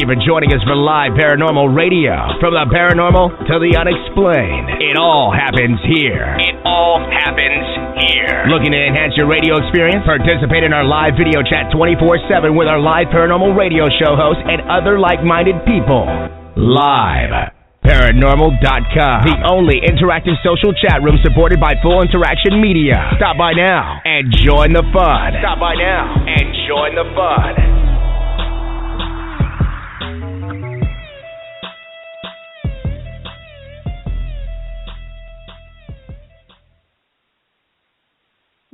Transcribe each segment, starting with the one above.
you for joining us for Live Paranormal Radio. From the paranormal to the unexplained, it all happens here. It all happens here. Looking to enhance your radio experience? Participate in our live video chat 24/7 with our Live Paranormal Radio show hosts and other like-minded people. LiveParanormal.com, the only interactive social chat room supported by full interaction media. Stop by now and join the fun. Stop by now and join the fun.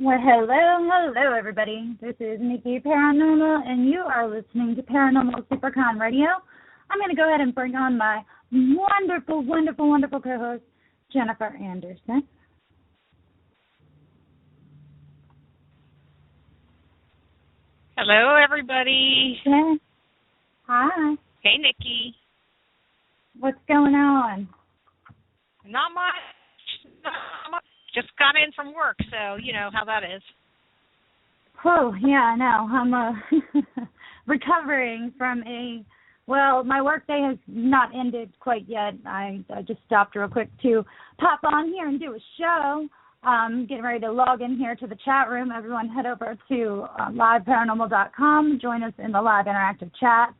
Well, hello, everybody. This is Nikki Paranormal, and you are listening to Paranormal SuperCon Radio. I'm going to go ahead and bring on my wonderful co-host, Jennifer Anderson. Hello, everybody. Yeah. Hi. Hey, Nikki. What's going on? Not much. Just got in from work, so you know how that is. Oh, yeah, I know. I'm recovering from my work day has not ended quite yet. I just stopped real quick to pop on here and do a show. Getting ready to log in here to the chat room. Everyone head over to LiveParanormal.com. Join us in the live interactive chat.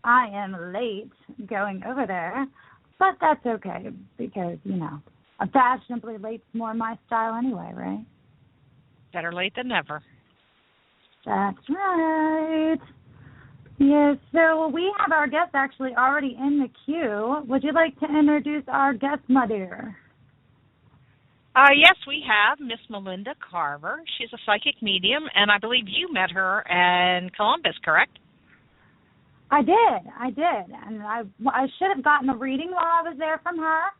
I am late going over there, but that's okay because, fashionably late's more my style anyway, right? Better late than never. That's right. Yes, so we have our guest actually already in the queue. Would you like to introduce our guest, my dear? Yes, we have Miss Melinda Carver. She's a psychic medium, and I believe you met her in Columbus, correct? I did, and I should have gotten a reading while I was there from her.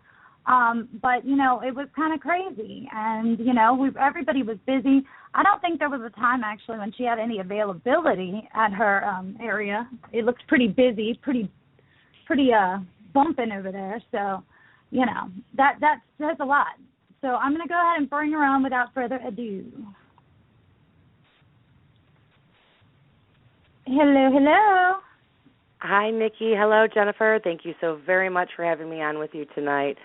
But, it was kind of crazy, and, everybody was busy. I don't think there was a time, actually, when she had any availability at her area. It looked pretty busy, pretty bumping over there, so, that says a lot. So I'm going to go ahead and bring her on without further ado. Hello. Hi, Nikki. Hello, Jennifer. Thank you so very much for having me on with you tonight.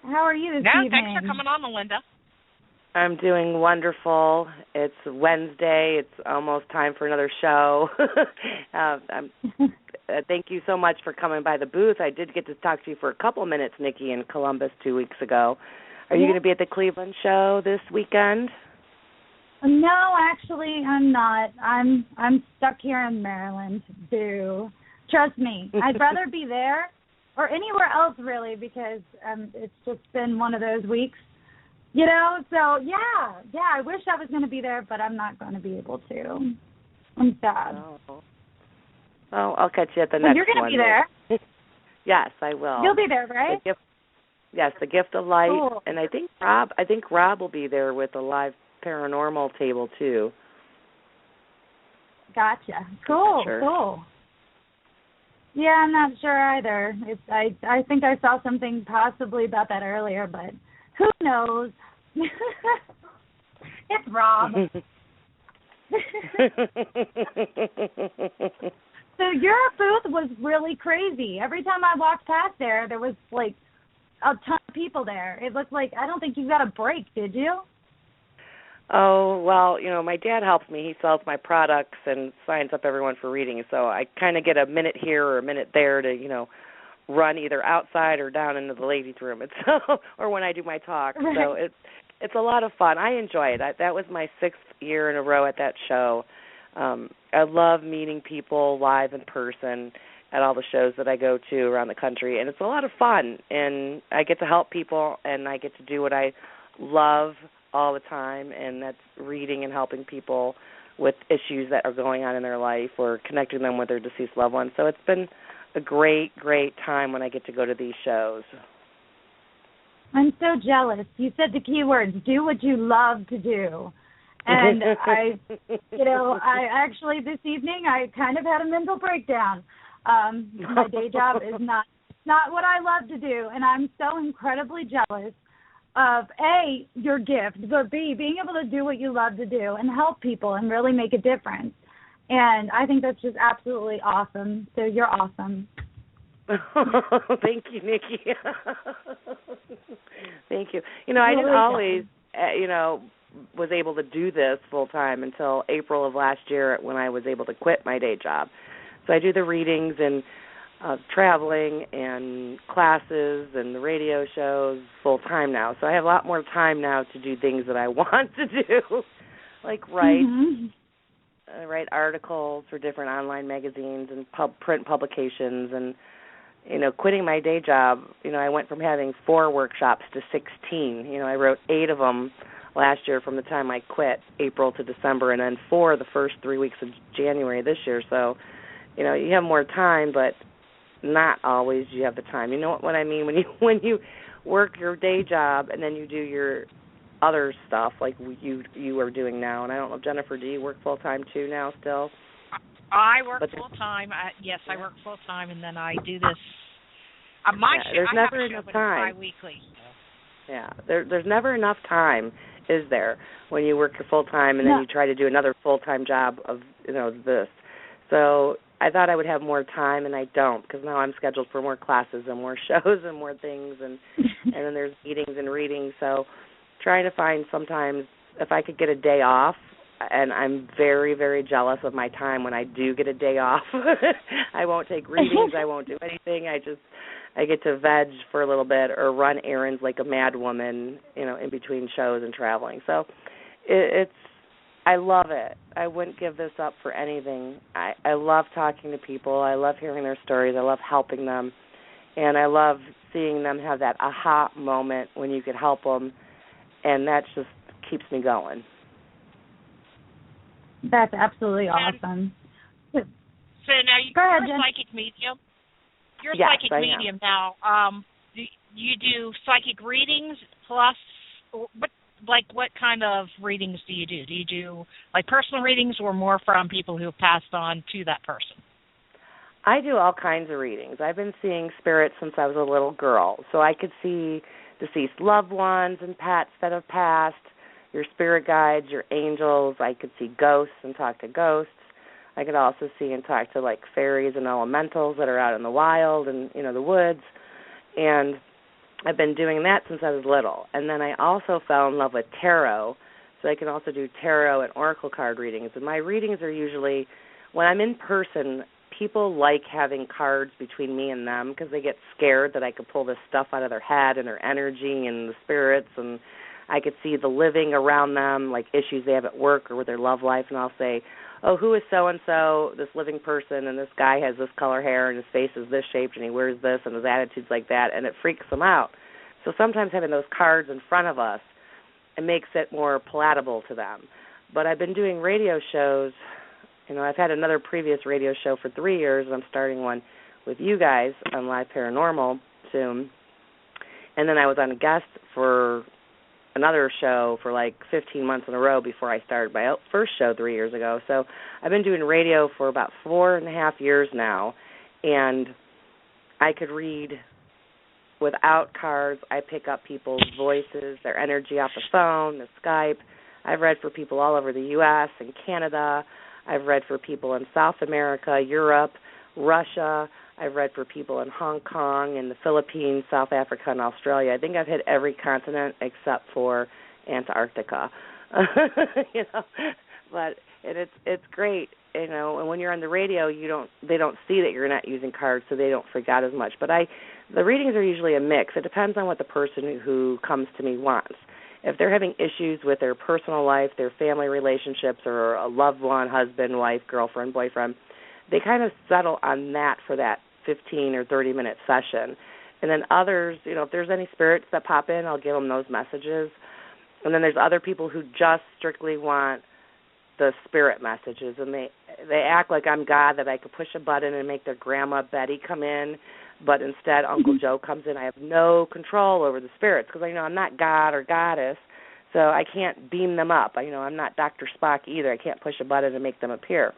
How are you this evening? Thanks for coming on, Melinda. I'm doing wonderful. It's Wednesday. It's almost time for another show. Thank you so much for coming by the booth. I did get to talk to you for a couple minutes, Nikki, in Columbus 2 weeks ago. Are you going to be at the Cleveland show this weekend? No, actually, I'm not. I'm stuck here in Maryland. Trust me. I'd rather be there or anywhere else, really, because it's just been one of those weeks, So, yeah, I wish I was going to be there, but I'm not going to be able to. I'm sad. Oh. Well, I'll catch you at the next one. You're going to be there. Yes, I will. You'll be there, right? The gift of light, cool. And I think Rob will be there with a Live Paranormal table too. Gotcha. Cool. Sure. Cool. Yeah, I'm not sure either. I think I saw something possibly about that earlier, but who knows? It's Rob. So your booth was really crazy. Every time I walked past there was like a ton of people there. It looked like, I don't think you got a break, did you? Oh, well, my dad helps me. He sells my products and signs up everyone for readings. So I kind of get a minute here or a minute there to, run either outside or down into the ladies' room. Or when I do my talk. Right. So it's a lot of fun. I enjoy it. That was my 6th year in a row at that show. I love meeting people live in person at all the shows that I go to around the country, and it's a lot of fun. And I get to help people, and I get to do what I love all the time, and that's reading and helping people with issues that are going on in their life or connecting them with their deceased loved ones. So it's been a great, great time when I get to go to these shows. I'm so jealous. You said the key words, do what you love to do. And I actually this evening I kind of had a mental breakdown. My day job is not what I love to do, and I'm so incredibly jealous of A, your gift, but B, being able to do what you love to do and help people and really make a difference. And I think that's just absolutely awesome. So you're awesome. Thank you, Nikki. Thank you. I didn't always, was able to do this full time until April of last year when I was able to quit my day job. So I do the readings and traveling and classes and the radio shows full time now. So I have a lot more time now to do things that I want to do, like write articles for different online magazines and print publications. And quitting my day job, I went from having 4 workshops to 16. I wrote 8 of them last year from the time I quit, April to December, and then 4 the first 3 weeks of January this year. So, you have more time, but not always you have the time. You know what I mean? When you work your day job and then you do your other stuff like you are doing now. And I don't know, Jennifer, do you work full-time too now still? I work full-time. Yes, I work full-time, and then I do this. There's never enough time. Bi-weekly. Yeah, there's never enough time, is there, when you work your full-time and then you try to do another full-time job of, this. So I thought I would have more time, and I don't, because now I'm scheduled for more classes and more shows and more things, and then there's meetings and readings. So trying to find sometimes if I could get a day off, and I'm very, very jealous of my time when I do get a day off. I won't take readings. I won't do anything. I get to veg for a little bit or run errands like a mad woman, in between shows and traveling. So I love it. I wouldn't give this up for anything. I love talking to people. I love hearing their stories. I love helping them. And I love seeing them have that aha moment when you could help them. And that just keeps me going. That's absolutely awesome. So now you're a psychic medium. You're a psychic medium now. Do you do psychic readings plus what kind of readings do you do? Do you do like personal readings or more from people who have passed on to that person? I do all kinds of readings. I've been seeing spirits since I was a little girl. So I could see deceased loved ones and pets that have passed, your spirit guides, your angels. I could see ghosts and talk to ghosts. I could also see and talk to like fairies and elementals that are out in the wild and the woods. And I've been doing that since I was little. And then I also fell in love with tarot. So I can also do tarot and oracle card readings. And my readings are usually, when I'm in person, people like having cards between me and them because they get scared that I could pull this stuff out of their head and their energy and the spirits, and I could see the living around them, like issues they have at work or with their love life, and I'll say, oh, who is so-and-so, this living person, and this guy has this color hair and his face is this shaped and he wears this and his attitude's like that, and it freaks them out. So sometimes having those cards in front of us, it makes it more palatable to them. But I've been doing radio shows. I've had another previous radio show for 3 years, and I'm starting one with you guys on LiveParanormal soon. And then I was on a guest for another show for like 15 months in a row before I started my first show 3 years ago. So I've been doing radio for about 4.5 years now, and I could read without cards. I pick up people's voices, their energy off the phone, the Skype. I've read for people all over the U.S. and Canada. I've read for people in South America, Europe, Russia. I've read for people in Hong Kong and the Philippines, South Africa, and Australia. I think I've hit every continent except for Antarctica. But it's great, And when you're on the radio, they don't see that you're not using cards, so they don't freak out as much. But the readings are usually a mix. It depends on what the person who comes to me wants. If they're having issues with their personal life, their family relationships, or a loved one, husband, wife, girlfriend, boyfriend, they kind of settle on that for that 15 or 30-minute session. And then others, if there's any spirits that pop in, I'll give them those messages. And then there's other people who just strictly want the spirit messages, and they act like I'm God, that I could push a button and make their grandma Betty come in, but instead Uncle Joe comes in. I have no control over the spirits because I'm not God or goddess, so I can't beam them up. I'm not Dr. Spock either. I can't push a button and make them appear.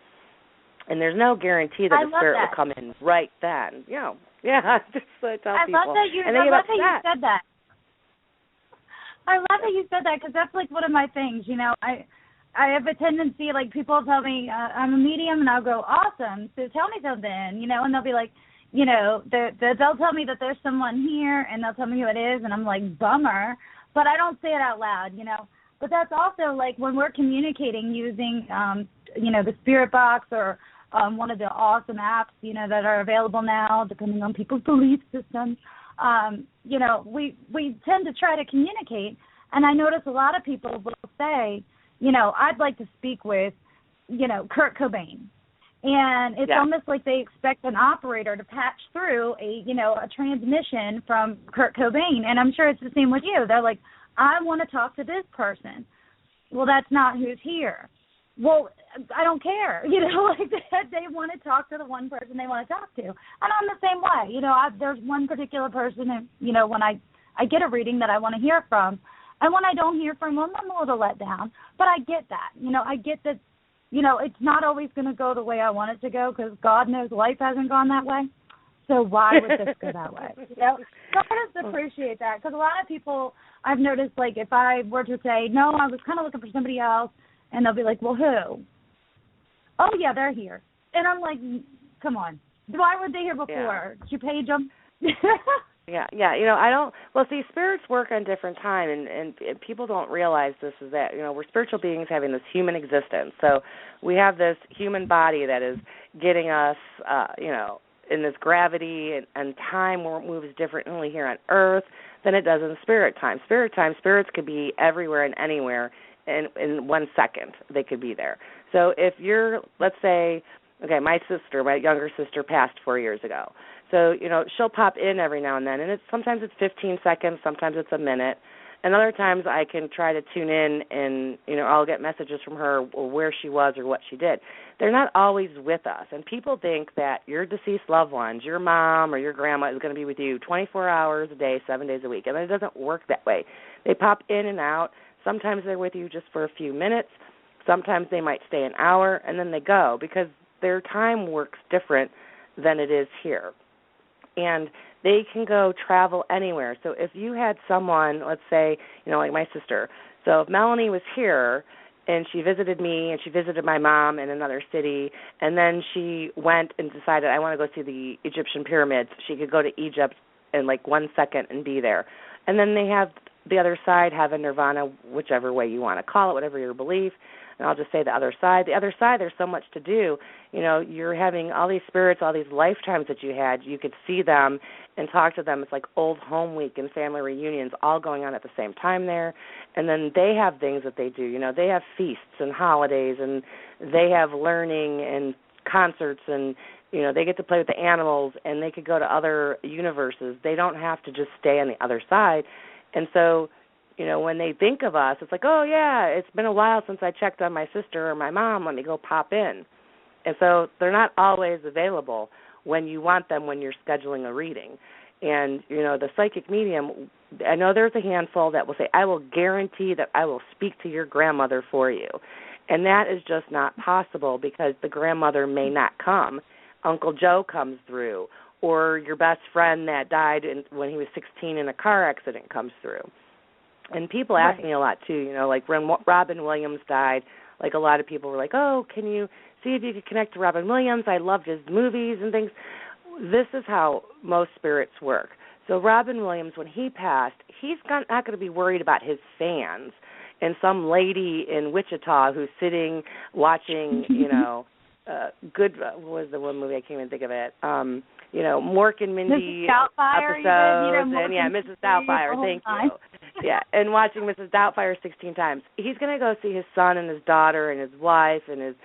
And there's no guarantee that a spirit will come in right then. Just so I tell people. I love that you said that. I love that you said that because that's like one of my things. I I have a tendency, like, people tell me I'm a medium, and I'll go, awesome, so tell me something, you know, and they'll be like, you know, they'll tell me that there's someone here, and they'll tell me who it is, and I'm like, bummer, but I don't say it out loud, you know. But that's also, like, when we're communicating using, you know, the Spirit Box or one of the awesome apps, you know, that are available now, depending on people's belief systems, you know, we tend to try to communicate. And I notice a lot of people will say, you know, I'd like to speak with, you know, Kurt Cobain. And it's almost like they expect an operator to patch through a transmission from Kurt Cobain. And I'm sure it's the same with you. They're like, I want to talk to this person. Well, that's not who's here. Well, I don't care. You know, like they want to talk to the one person they want to talk to. And I'm the same way. You know, there's one particular person, that, you know, when I get a reading that I want to hear from. And when I don't hear from them, I'm a little let down. But I get that. You know, I get that. You know, it's not always going to go the way I want it to go because God knows life hasn't gone that way. So why would this go that way? You know, so I just appreciate that because a lot of people I've noticed, like, if I were to say, no, I was kind of looking for somebody else, and they'll be like, well, who? Oh, yeah, they're here. And I'm like, come on. Why were they here before? Did you page them? Yeah. You know, see, spirits work on different time, and people don't realize this is that, you know, we're spiritual beings having this human existence. So we have this human body that is getting us, you know, in this gravity, and time moves differently here on Earth than it does in spirit time. Spirits could be everywhere and anywhere in 1 second. They could be there. So if you're, let's say, okay, my younger sister passed 4 years ago. So, you know, she'll pop in every now and then, and sometimes it's 15 seconds, sometimes it's a minute, and other times I can try to tune in and, you know, I'll get messages from her or where she was or what she did. They're not always with us, and people think that your deceased loved ones, your mom or your grandma, is going to be with you 24 hours a day, 7 days a week, and it doesn't work that way. They pop in and out. Sometimes they're with you just for a few minutes. Sometimes they might stay an hour, and then they go because their time works different than it is here. And they can go travel anywhere. So if you had someone, let's say, you know, like my sister. So if Melanie was here and she visited me and she visited my mom in another city, and then she went and decided, I want to go see the Egyptian pyramids, she could go to Egypt in like 1 second and be there. And then they have the other side, heaven, nirvana, whichever way you want to call it, whatever your belief. And I'll just say the other side. The other side, there's so much to do. You know, you're having all these spirits, all these lifetimes that you had. You could see them and talk to them. It's like old home week and family reunions all going on at the same time there. And then they have things that they do. You know, they have feasts and holidays, and they have learning and concerts, and, you know, they get to play with the animals, and they could go to other universes. They don't have to just stay on the other side. And so, you know, when they think of us, it's like, oh, yeah, it's been a while since I checked on my sister or my mom. Let me go pop in. And so they're not always available when you want them when you're scheduling a reading. And, you know, the psychic medium, I know there's a handful that will say, I will guarantee that I will speak to your grandmother for you. And that is just not possible because the grandmother may not come. Uncle Joe comes through, or your best friend that died when he was 16 in a car accident comes through. And people ask me a lot, too, you know, like when Robin Williams died, like a lot of people were like, oh, can you see if you could connect to Robin Williams? I loved his movies and things. This is how most spirits work. So Robin Williams, when he passed, he's not going to be worried about his fans and some lady in Wichita who's sitting watching, you know, what was the one movie? I can't even think of it. You know, Mork and Mindy episodes, and Mrs. Doubtfire, thank you. Yeah, and watching Mrs. Doubtfire 16 times. He's going to go see his son and his daughter and his wife and his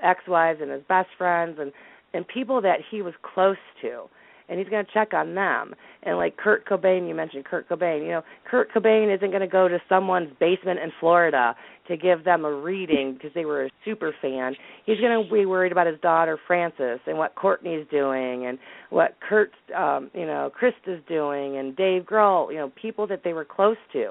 ex-wives and his best friends and people that he was close to. And he's going to check on them. And like Kurt Cobain, you mentioned Kurt Cobain. You know, Kurt Cobain isn't going to go to someone's basement in Florida to give them a reading because they were a super fan. He's going to be worried about his daughter, Frances, and what Courtney's doing and what Kurt's, Krista's doing and Dave Grohl, you know, people that they were close to.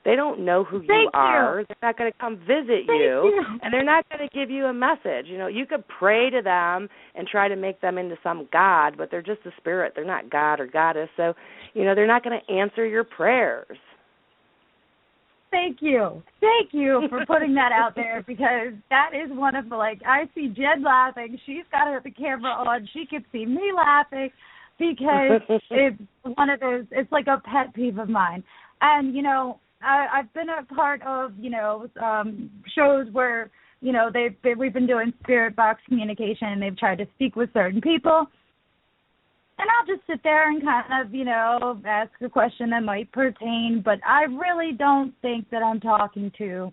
They don't know who you are. They're not going to come visit you, and they're not going to give you a message. You know, you could pray to them and try to make them into some god, but they're just a spirit. They're not God or goddess. So, you know, they're not going to answer your prayers. Thank you for putting that out there, because that is one of the, like, I see Jen laughing. She's got the camera on. She can see me laughing, because it's one of those, it's like a pet peeve of mine. And, you know, I've been a part of, you know, shows where, you know, we've been doing spirit box communication, and they've tried to speak with certain people. And I'll just sit there and kind of, you know, ask a question that might pertain, but I really don't think that I'm talking to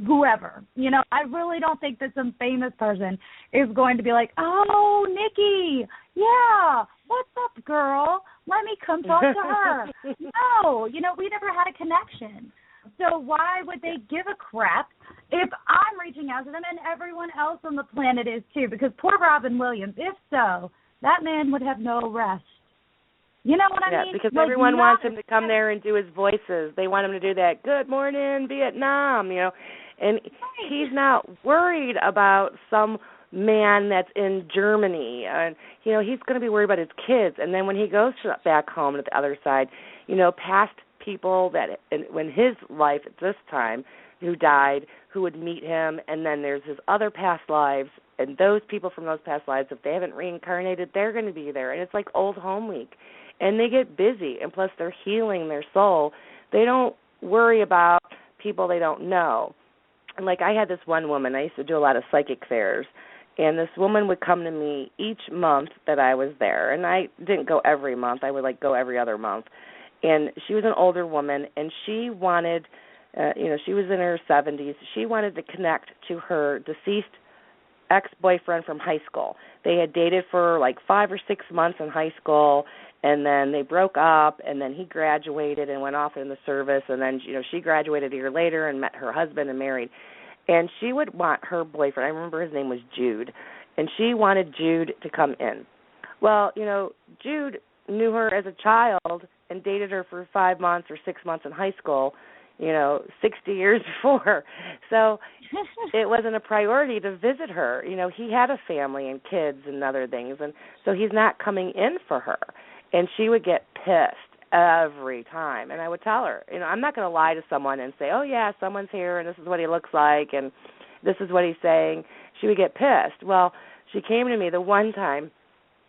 whoever. You know, I really don't think that some famous person is going to be like, oh, Nikki, yeah, what's up, girl? Let me come talk to her. No, you know, we never had a connection. So why would they give a crap if I'm reaching out to them and everyone else on the planet is too? Because poor Robin Williams, if so, that man would have no rest. You know what I mean? Yeah, because like, everyone wants him to come there and do his voices. They want him to do that, good morning, Vietnam, you know. And he's not worried about some man that's in Germany. And, you know, he's going to be worried about his kids. And then when he goes back home to the other side, you know, past people that, when his life at this time, who died, who would meet him, and then there's his other past lives, and those people from those past lives, if they haven't reincarnated, they're going to be there. And it's like old home week. And they get busy, and plus they're healing their soul. They don't worry about people they don't know. And like I had this one woman, I used to do a lot of psychic fairs, and this woman would come to me each month that I was there. And I didn't go every month. I would like go every other month. And she was an older woman, and she wanted, you know, she was in her 70s. She wanted to connect to her deceased ex-boyfriend from high school. They had dated for like 5 or 6 months in high school, and then they broke up, and then he graduated and went off in the service, and then, you know, she graduated a year later and met her husband and married. And she would want her boyfriend, I remember his name was Jude, and she wanted Jude to come in. Well, you know, Jude knew her as a child and dated her for 5 months or 6 months in high school, you know, 60 years before. So it wasn't a priority to visit her. You know, he had a family and kids and other things, and so he's not coming in for her. And she would get pissed every time. And I would tell her, you know, I'm not going to lie to someone and say, oh, yeah, someone's here, and this is what he looks like, and this is what he's saying. She would get pissed. Well, she came to me the one time,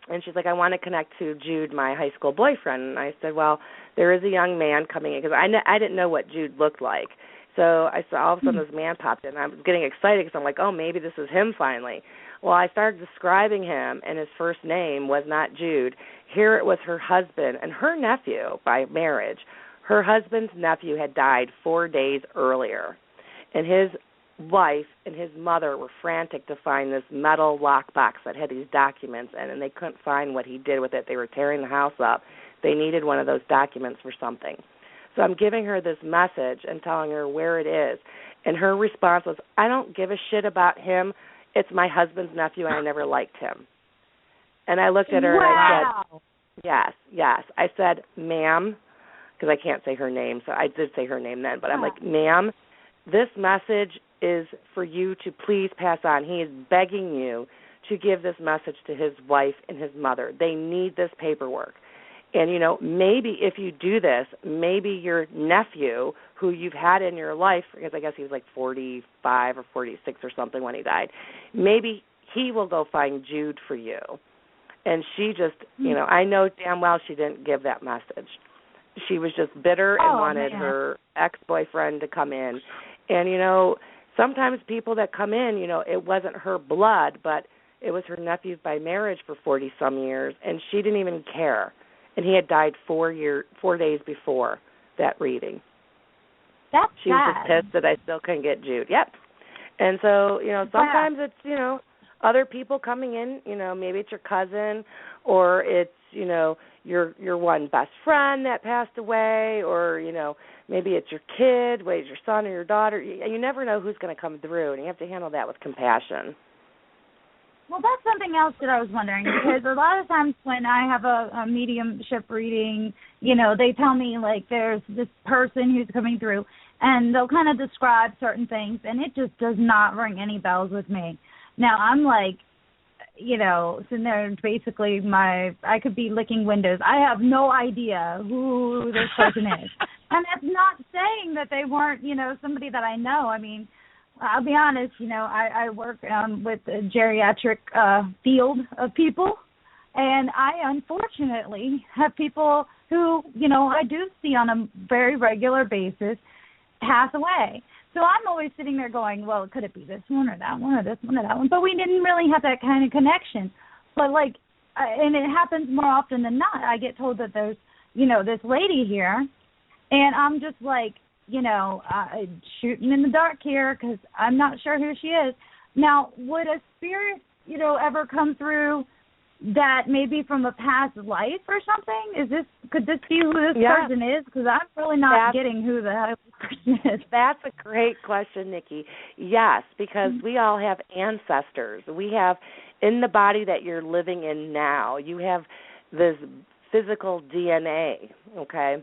and she's like, I want to connect to Jude, my high school boyfriend. And I said, well, there is a young man coming in, because I didn't know what Jude looked like. So I saw all of a sudden this man popped in. I was getting excited because I'm like, oh, maybe this is him finally. Well, I started describing him, and his first name was not Jude. Here it was her husband and her nephew by marriage. Her husband's nephew had died 4 days earlier, and his wife and his mother were frantic to find this metal lockbox that had these documents in, and they couldn't find what he did with it. They were tearing the house up. They needed one of those documents for something. So I'm giving her this message and telling her where it is, and her response was, I don't give a shit about him. It's my husband's nephew, and I never liked him. And I looked at her and I said, yes. I said, ma'am, because I can't say her name, so I did say her name then, but I'm like, ma'am, this message is for you to please pass on. He is begging you to give this message to his wife and his mother. They need this paperwork. And, you know, maybe if you do this, maybe your nephew, who you've had in your life, because I guess he was like 45 or 46 or something when he died, maybe he will go find Jude for you. And she just, you know, I know damn well she didn't give that message. She was just bitter and wanted her ex-boyfriend to come in. And, you know, sometimes people that come in, you know, it wasn't her blood, but it was her nephew by marriage for 40-some years, and she didn't even care. And he had died 4 days before that reading. That's She was just pissed that I still couldn't get Jude. Yep. And so, you know, sometimes it's, you know, other people coming in, you know, maybe it's your cousin, or it's, you know, your one best friend that passed away, or, you know, maybe it's your kid, whether it's your son or your daughter. You never know who's going to come through, and you have to handle that with compassion. Well, that's something else that I was wondering, because a lot of times when I have a mediumship reading, you know, they tell me, like, there's this person who's coming through, and they'll kind of describe certain things, and it just does not ring any bells with me. Now, I'm like, sitting there and basically I could be licking windows. I have no idea who this person is. And that's not saying that they weren't, somebody that I know. I mean, I'll be honest, I work with a geriatric field of people, and I unfortunately have people who, I do see on a very regular basis pass away. So I'm always sitting there going, well, could it be this one or that one or this one or that one? But we didn't really have that kind of connection. But, and it happens more often than not. I get told that there's, this lady here, and I'm just shooting in the dark here because I'm not sure who she is. Now, would a spirit, ever come through that maybe from a past life or something? Could this be who this person is? Because I'm really not getting who the hell this person is. That's a great question, Nikki. Yes, because we all have ancestors. We have, in the body that you're living in now, you have this physical DNA, okay?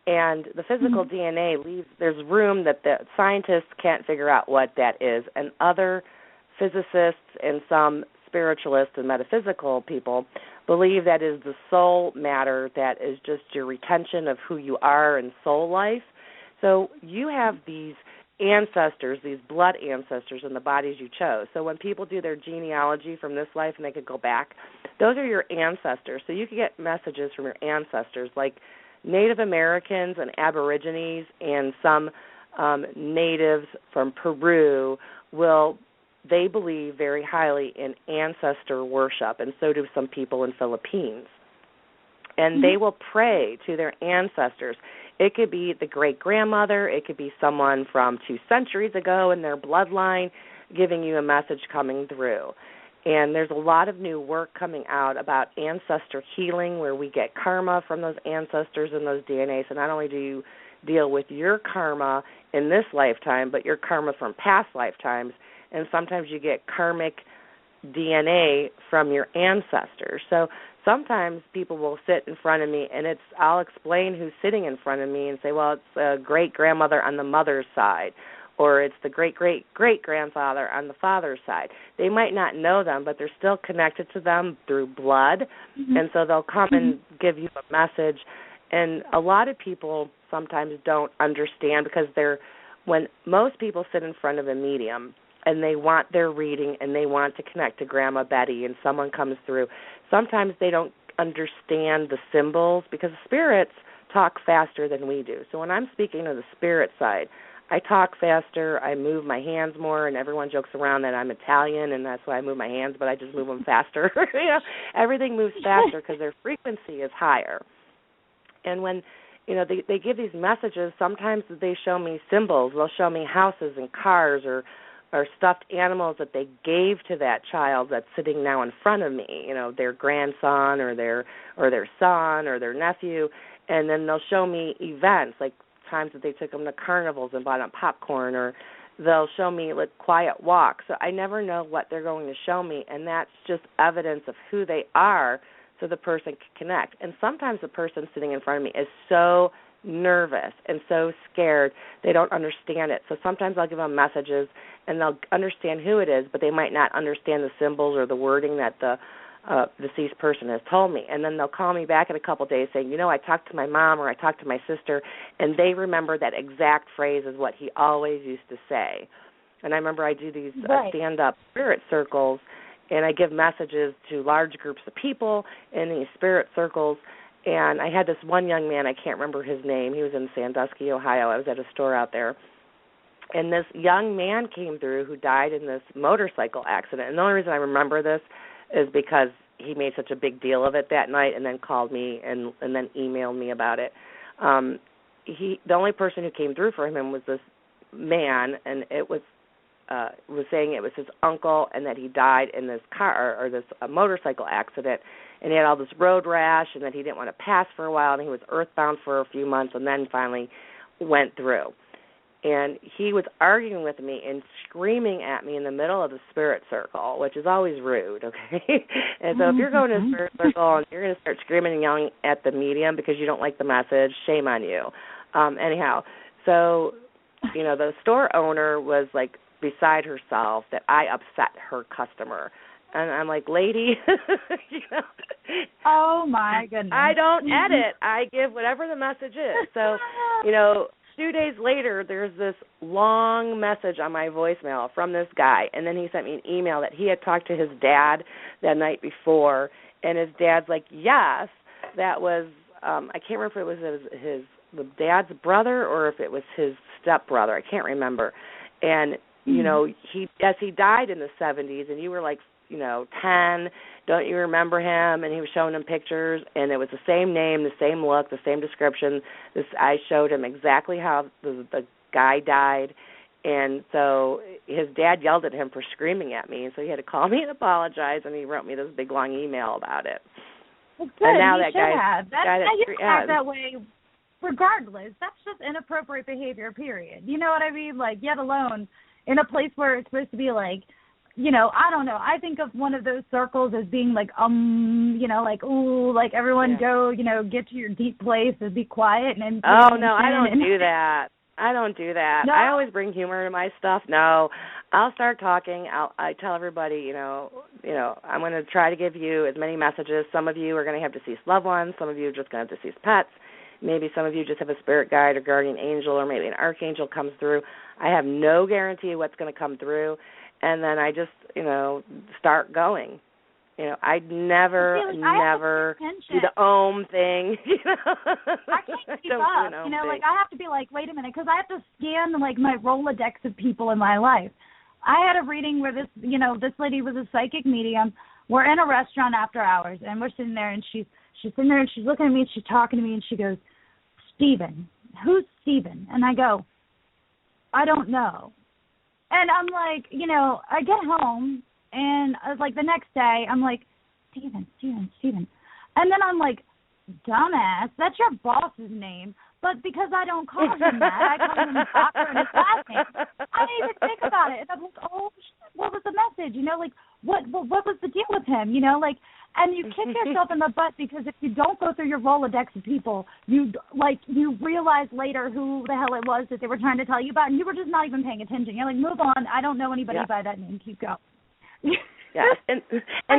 And the physical DNA leaves, there's room that the scientists can't figure out what that is, and other physicists and some spiritualists and metaphysical people believe that is the soul matter, that is just your retention of who you are in soul life. So you have these ancestors, these blood ancestors in the bodies you chose. So when people do their genealogy from this life and they could go back, those are your ancestors. So you can get messages from your ancestors, like Native Americans and Aborigines and some natives from Peru they believe very highly in ancestor worship, and so do some people in Philippines. And they will pray to their ancestors. It could be the great-grandmother. It could be someone from 2 centuries ago in their bloodline giving you a message coming through. And there's a lot of new work coming out about ancestor healing, where we get karma from those ancestors and those DNA. So not only do you deal with your karma in this lifetime, but your karma from past lifetimes. And sometimes you get karmic DNA from your ancestors. So sometimes people will sit in front of me, and I'll explain who's sitting in front of me and say, well, it's a great-grandmother on the mother's side, or it's the great-great-great-grandfather on the father's side. They might not know them, but they're still connected to them through blood, and so they'll come and give you a message. And a lot of people sometimes don't understand, because when most people sit in front of a medium, and they want their reading, and they want to connect to Grandma Betty, and someone comes through, sometimes they don't understand the symbols, because spirits talk faster than we do. So when I'm speaking to the spirit side, I talk faster, I move my hands more, and everyone jokes around that I'm Italian, and that's why I move my hands, but I just move them faster. Everything moves faster because their frequency is higher. And when they give these messages, sometimes they show me symbols. They'll show me houses and cars or stuffed animals that they gave to that child that's sitting now in front of me, their grandson or their son or their nephew, and then they'll show me events, like times that they took them to carnivals and bought them popcorn, or they'll show me quiet walks. So I never know what they're going to show me, and that's just evidence of who they are so the person can connect. And sometimes the person sitting in front of me is so nervous and so scared they don't understand it. So sometimes I'll give them messages and they'll understand who it is, but they might not understand the symbols or the wording that the deceased person has told me. And then they'll call me back in a couple of days saying, I talked to my mom or I talked to my sister, and they remember that exact phrase is what he always used to say. And I remember I do these stand-up spirit circles, and I give messages to large groups of people in these spirit circles. And I had this one young man, I can't remember his name. He was in Sandusky, Ohio. I was at a store out there. And this young man came through who died in this motorcycle accident. And the only reason I remember this is because he made such a big deal of it that night and then called me and then emailed me about it. The only person who came through for him was this man, and it was saying it was his uncle and that he died in this car or this motorcycle accident, and he had all this road rash and that he didn't want to pass for a while, and he was earthbound for a few months and then finally went through. And he was arguing with me and screaming at me in the middle of the spirit circle, which is always rude, okay? And so if you're going to a spirit circle and you're going to start screaming and yelling at the medium because you don't like the message, shame on you. Anyhow, so, the store owner was, beside herself that I upset her customer. And I'm like, lady, you know, oh, my goodness. I don't edit. I give whatever the message is. So, you know, 2 days later, there's this long message on my voicemail from this guy, and then he sent me an email that he had talked to his dad that night before, and his dad's like, yes, that was, I can't remember if it was the dad's brother or if it was his stepbrother. I can't remember. And, you know, he died in the 70s, and you were like, you know, 10, don't you remember him? And he was showing him pictures, and it was the same name, the same look, the same description. I showed him exactly how the guy died, and so his dad yelled at him for screaming at me, and so he had to call me and apologize, and he wrote me this big, long email about it. Well, good. And now you that should guy, have. You act that way regardless. That's just inappropriate behavior, period. You know what I mean? Like, yet alone in a place where it's supposed to be like, you know, I don't know. I think of one of those circles as being like, you know, like, ooh, like everyone go, you know, get to your deep place and be quiet. And oh, no, I don't do that. I don't do that. No. I always bring humor to my stuff. No, I'll start talking. I tell everybody, you know, I'm going to try to give you as many messages. Some of you are going to have deceased loved ones. Some of you are just going to have deceased pets. Maybe some of you just have a spirit guide or guardian angel, or maybe an archangel comes through. I have no guarantee what's going to come through. And then I just, you know, start going. You know, I'd never do the thing. You know, I can't keep up. You know, like I have to be like, wait a minute, because I have to scan like my Rolodex of people in my life. I had a reading where this lady was a psychic medium. We're in a restaurant after hours, and we're sitting there, and she's sitting there, and she's looking at me, and she's talking to me, and she goes, Stephen, who's Stephen? And I go, I don't know. And I'm like, you know, I get home, and like the next day, I'm like, Stephen. And then I'm like, dumbass, that's your boss's name. But because I don't call him that, I call him Doctor and his last name. I didn't even think about it. And I'm like, oh, what was the message? You know, like, what was the deal with him? You know, like, and you kick yourself in the butt because if you don't go through your Rolodex of people, you realize later who the hell it was that they were trying to tell you about, and you were just not even paying attention. You're like, move on. I don't know anybody by that name. Keep going. Yes, and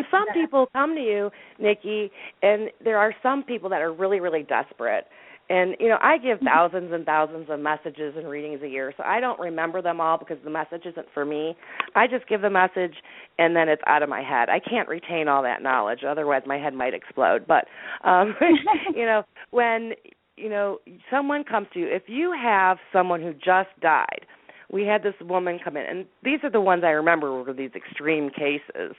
some people come to you, Nikki, and there are some people that are really, really desperate. And, you know, I give thousands and thousands of messages and readings a year, so I don't remember them all because the message isn't for me. I just give the message, and then it's out of my head. I can't retain all that knowledge, otherwise my head might explode. But, you know, when, you know, someone comes to you, if you have someone who just died, we had this woman come in, and these are the ones I remember were these extreme cases.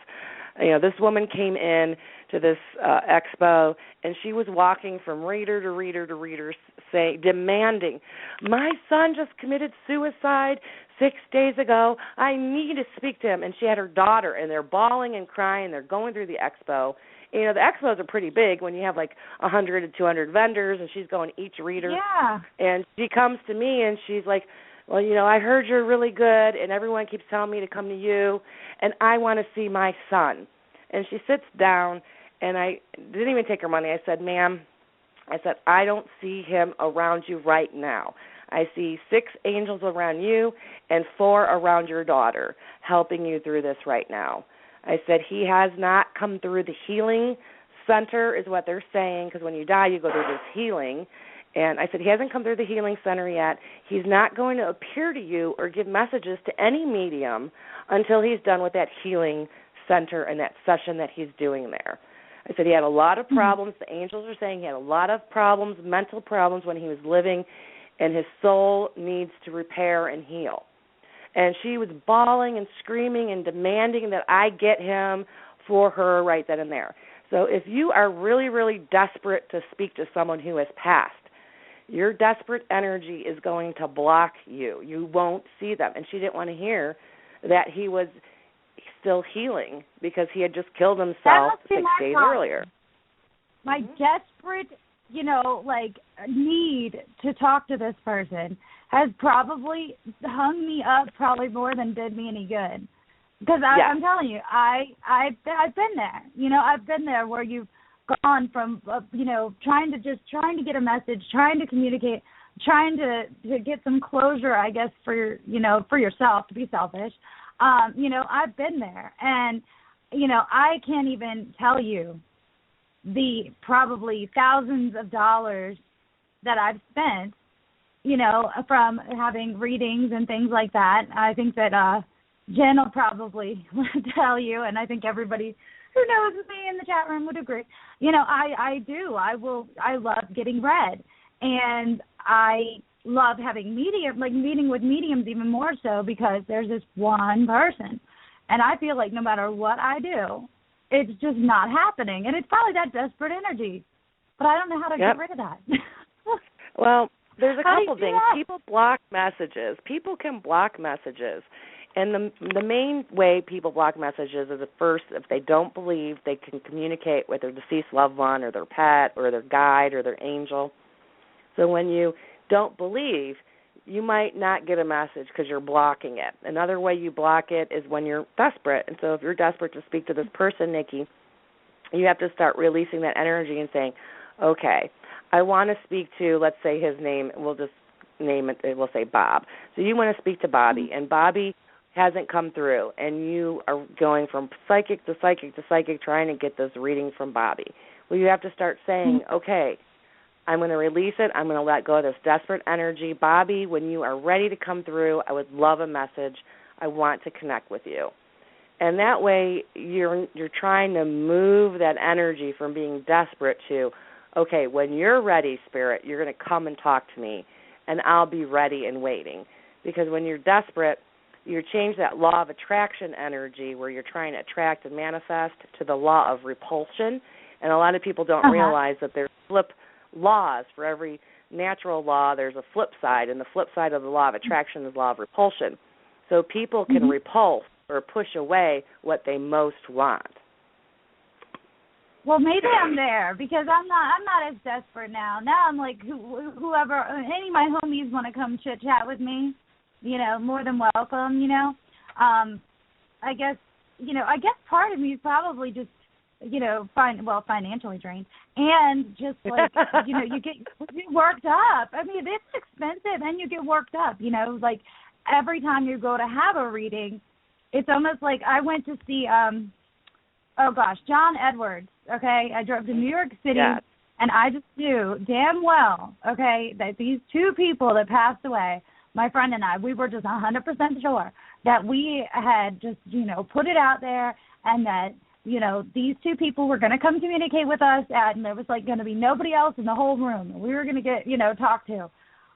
You know, this woman came in to this expo, and she was walking from reader to reader to reader, demanding, my son just committed suicide 6 days ago. I need to speak to him. And she had her daughter, and they're bawling and crying. They're going through the expo. You know, the expos are pretty big when you have like 100 to 200 vendors, and she's going each reader. Yeah. And she comes to me, and she's like, well, you know, I heard you're really good, and everyone keeps telling me to come to you, and I want to see my son. And she sits down, and I didn't even take her money. I said, ma'am, I don't see him around you right now. I see 6 angels around you and 4 around your daughter helping you through this right now. I said, he has not come through the healing center is what they're saying, because when you die, you go through this healing. And I said, he hasn't come through the healing center yet. He's not going to appear to you or give messages to any medium until he's done with that healing center and that session that he's doing there. I said he had a lot of problems. The angels are saying he had a lot of problems, mental problems when he was living, and his soul needs to repair and heal. And she was bawling and screaming and demanding that I get him for her right then and there. So if you are really, really desperate to speak to someone who has passed, your desperate energy is going to block you. You won't see them. And she didn't want to hear that he was still healing because he had just killed himself 6 days earlier. My desperate, you know, like, need to talk to this person has probably hung me up probably more than did me any good. Because I'm telling you, I've been there. You know, I've been there where you've gone from, you know, trying to get a message, trying to communicate, trying to get some closure, I guess, for yourself, to be selfish. You know, I've been there, and I can't even tell you the probably thousands of dollars that I've spent, from having readings and things like that. I think that Jen will probably tell you, and I think everybody who knows me in the chat room would agree. I do. I love getting read, and I love having meeting with mediums even more so, because there's this one person, and I feel like no matter what I do, it's just not happening, and it's probably that desperate energy, but I don't know how to get rid of that. Well, there's a couple things. People block messages. People can block messages. And the main way people block messages is, at first, if they don't believe they can communicate with their deceased loved one or their pet or their guide or their angel. So when you don't believe, you might not get a message because you're blocking it. Another way you block it is when you're desperate. And so if you're desperate to speak to this person, Nikki, you have to start releasing that energy and saying, okay, I want to speak to, let's say his name, we'll just name it, we'll say Bob. So you want to speak to Bobby, and Bobby hasn't come through, and you are going from psychic to psychic to psychic trying to get this reading from Bobby. Well, you have to start saying, okay, I'm going to release it. I'm going to let go of this desperate energy. Bobby, when you are ready to come through, I would love a message. I want to connect with you. And that way you're trying to move that energy from being desperate to, okay, when you're ready, Spirit, you're going to come and talk to me, and I'll be ready and waiting. Because when you're desperate, you change that law of attraction energy where you're trying to attract and manifest to the law of repulsion. And a lot of people don't realize that there's flip laws. For every natural law, there's a flip side, and the flip side of the law of attraction is the law of repulsion. So people can repulse or push away what they most want. Well, maybe I'm there, because I'm not as desperate now. Now I'm like, whoever, any of my homies want to come chit chat with me, more than welcome. I guess part of me is probably just, financially drained, and just like, you get worked up. I mean, it's expensive, and you get worked up. Like every time you go to have a reading, it's almost like I went to see, John Edwards. Okay, I drove to New York City, and I just knew damn well, that these two people that passed away, my friend and I, we were just 100% sure that we had just, put it out there, and that, these two people were going to come communicate with us, and there was like going to be nobody else in the whole room. We were going to get, talked to.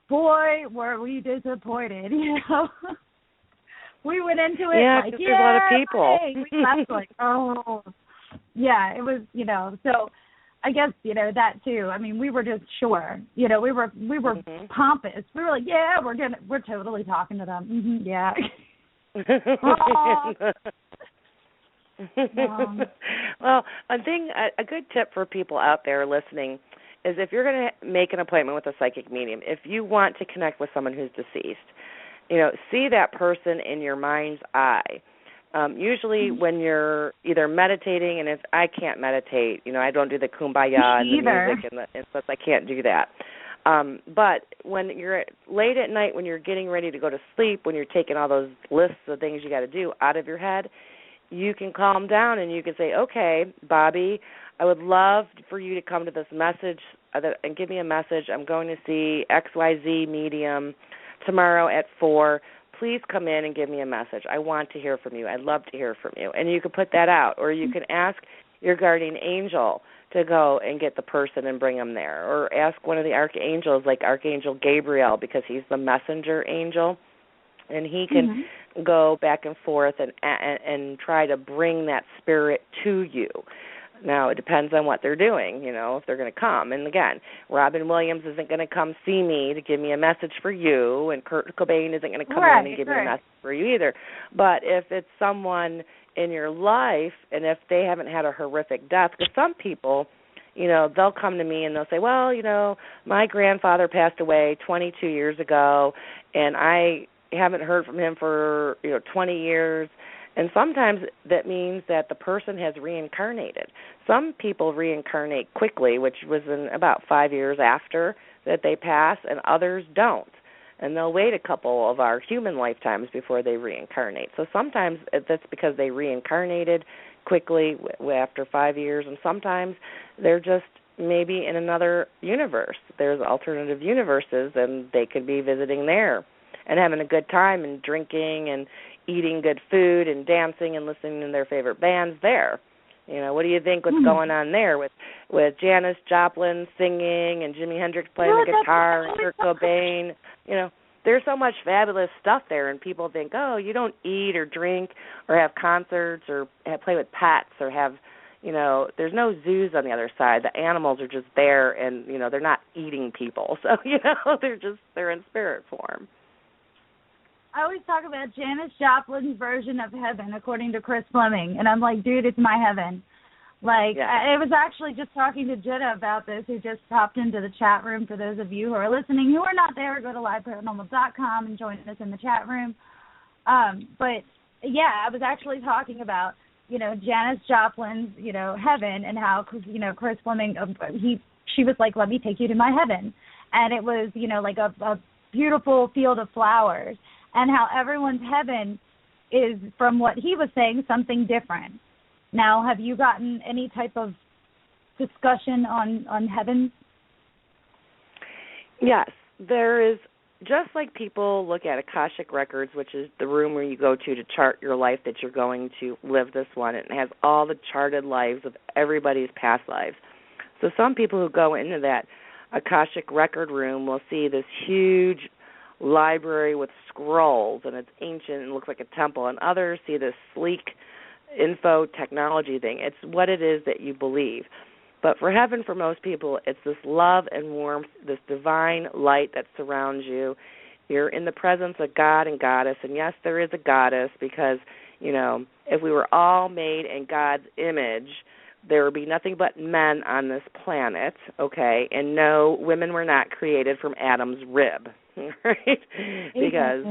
Boy, were we disappointed, We went into it like, there's a lot of people. We left like, oh. Yeah, it was, so I guess, that too. I mean, we were just sure, we were pompous. We were like, yeah, we're totally talking to them. Yeah. Well, a good tip for people out there listening is, if you're going to make an appointment with a psychic medium, if you want to connect with someone who's deceased, see that person in your mind's eye. Usually when you're either meditating, and I can't meditate, I don't do the kumbaya and the music and stuff, I can't do that. But when you're late at night, when you're getting ready to go to sleep, when you're taking all those lists of things you got to do out of your head, you can calm down and you can say, okay, Bobby, I would love for you to come to this message and give me a message. I'm going to see XYZ medium tomorrow at 4. Please come in and give me a message. I want to hear from you. I'd love to hear from you. And you can put that out, or you can ask your guardian angel to go and get the person and bring them there, or ask one of the archangels, like Archangel Gabriel, because he's the messenger angel, and he can go back and forth and try to bring that spirit to you. Now, it depends on what they're doing, if they're going to come. And, again, Robin Williams isn't going to come see me to give me a message for you, and Kurt Cobain isn't going to come in and give me a message for you either. But if it's someone in your life, and if they haven't had a horrific death, because some people, they'll come to me and they'll say, well, my grandfather passed away 22 years ago, and I haven't heard from him for, 20 years. And sometimes that means that the person has reincarnated. Some people reincarnate quickly, which was in about 5 years after that they pass, and others don't. and they'll wait a couple of our human lifetimes before they reincarnate. So sometimes that's because they reincarnated quickly after 5 years, and sometimes they're just maybe in another universe. There's alternative universes, and they could be visiting there and having a good time and drinking and eating good food and dancing and listening to their favorite bands there. What do you think what's going on there with Janis Joplin singing and Jimi Hendrix playing the guitar and Kurt Cobain? There's so much fabulous stuff there, and people think, oh, you don't eat or drink or have concerts or play with pets or have, there's no zoos on the other side. The animals are just there, and, they're not eating people. So, they're in spirit form. I always talk about Janis Joplin's version of heaven, according to Chris Fleming, and I'm like, dude, it's my heaven. I was actually just talking to Jetta about this, who just popped into the chat room. For those of you who are listening who are not there, go to LiveParanormal.com and join us in the chat room. But, yeah, I was actually talking about, Janis Joplin's, heaven, and how, Chris Fleming, she was like, let me take you to my heaven. And it was, like a beautiful field of flowers. And how everyone's heaven is, from what he was saying, something different. Now, have you gotten any type of discussion on heaven? Yes. There is, just like people look at Akashic Records, which is the room where you go to chart your life that you're going to live this one. It has all the charted lives of everybody's past lives. So some people who go into that Akashic Record room will see this huge library with scrolls, and it's ancient and looks like a temple, and others see this sleek info technology thing. It's what it is that you believe. But for heaven, for most people, it's this love and warmth, this divine light that surrounds you. You're in the presence of God and Goddess, and yes, there is a goddess, because, if we were all made in God's image, there would be nothing but men on this planet, okay, and no, women were not created from Adam's rib. Right? Because,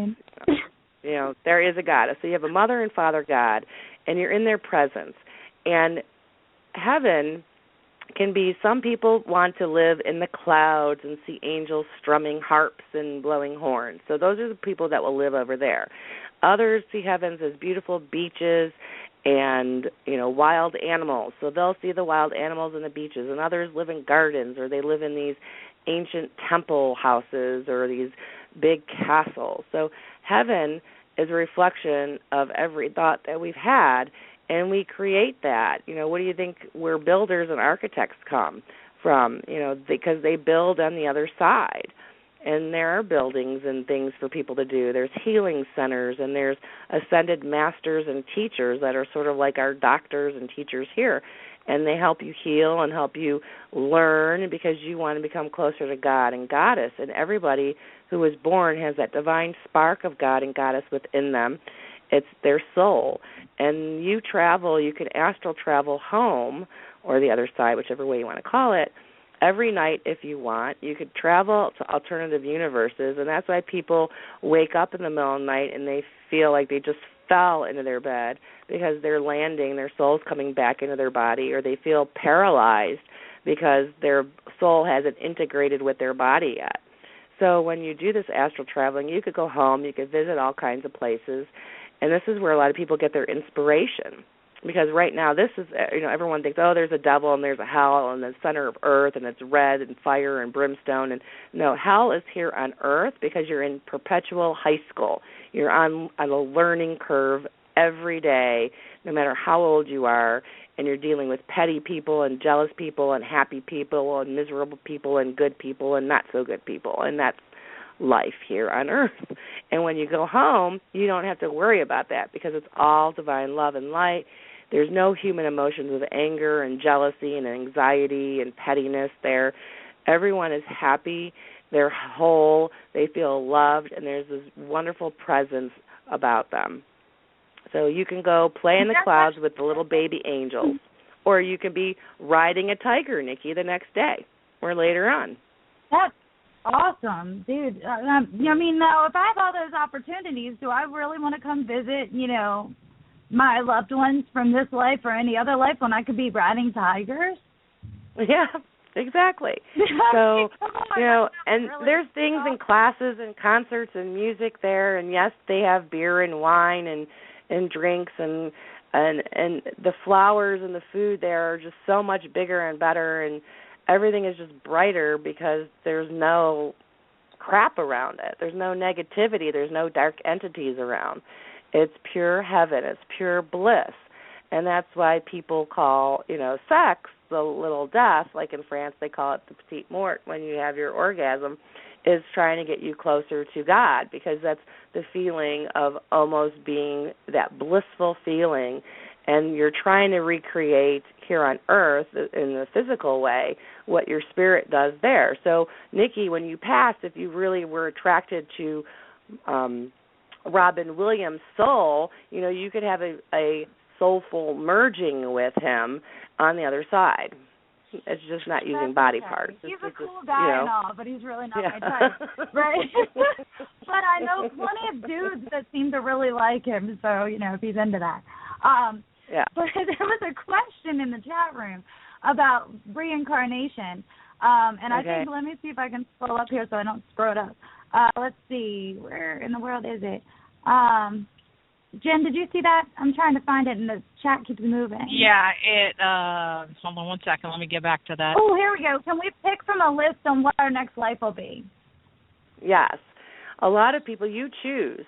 there is a goddess. So you have a mother and father God, and you're in their presence. And heaven can be, some people want to live in the clouds and see angels strumming harps and blowing horns. So those are the people that will live over there. Others see heavens as beautiful beaches and, wild animals. So they'll see the wild animals in the beaches. And others live in gardens, or they live in these ancient temple houses or these big castles. So heaven is a reflection of every thought that we've had, and we create that. What do you think where builders and architects come from? Because they build on the other side. And there are buildings and things for people to do. There's healing centers, and there's ascended masters and teachers that are sort of like our doctors and teachers here. And they help you heal and help you learn, because you want to become closer to God and Goddess. And everybody who is born has that divine spark of God and Goddess within them. It's their soul. And you can astral travel home, or the other side, whichever way you want to call it, every night if you want. You could travel to alternative universes, and that's why people wake up in the middle of the night and they feel like they just fell into their bed, because they're landing, their soul's coming back into their body, or they feel paralyzed because their soul hasn't integrated with their body yet. So when you do this astral traveling, you could go home, you could visit all kinds of places, and this is where a lot of people get their inspiration. Because right now, this is, everyone thinks, oh, there's a devil and there's a hell and the center of earth and it's red and fire and brimstone. And no, hell is here on earth because you're in perpetual high school. You're on a learning curve every day, no matter how old you are, and you're dealing with petty people and jealous people and happy people and miserable people and good people and not so good people. And that's life here on earth. And when you go home, you don't have to worry about that, because it's all divine love and light. There's no human emotions of anger and jealousy and anxiety and pettiness there. Everyone is happy. They're whole. They feel loved, and there's this wonderful presence about them. So you can go play in the clouds with the little baby angels, or you can be riding a tiger, Nikki, the next day or later on. That's awesome, dude. Now, if I have all those opportunities, do I really want to come visit, my loved ones from this life or any other life when I could be riding tigers? Yeah, Exactly. So, and there's things in classes and concerts and music there, and yes, they have beer and wine and drinks and the flowers and the food there are just so much bigger and better, and everything is just brighter because there's no crap around it. There's no negativity. There's no dark entities around. It's pure heaven. It's pure bliss. And that's why people call, sex the little death. Like in France, they call it the petite mort when you have your orgasm, is trying to get you closer to God, because that's the feeling of almost being that blissful feeling. And you're trying to recreate here on earth in the physical way what your spirit does there. So, Nikki, when you passed, if you really were attracted to Robin Williams' soul, you could have a soulful merging with him on the other side. It's just not using body parts. He's a cool guy and all, but he's really not my type, right? But I know plenty of dudes that seem to really like him, so, if he's into that. But there was a question in the chat room about reincarnation, and I think, let me see if I can scroll up here so I don't screw it up. Let's see, where in the world is it? Jen, did you see that? I'm trying to find it, and the chat keeps moving. Yeah, hold on one second. Let me get back to that. Oh, here we go. Can we pick from a list on what our next life will be? Yes. A lot of people, you choose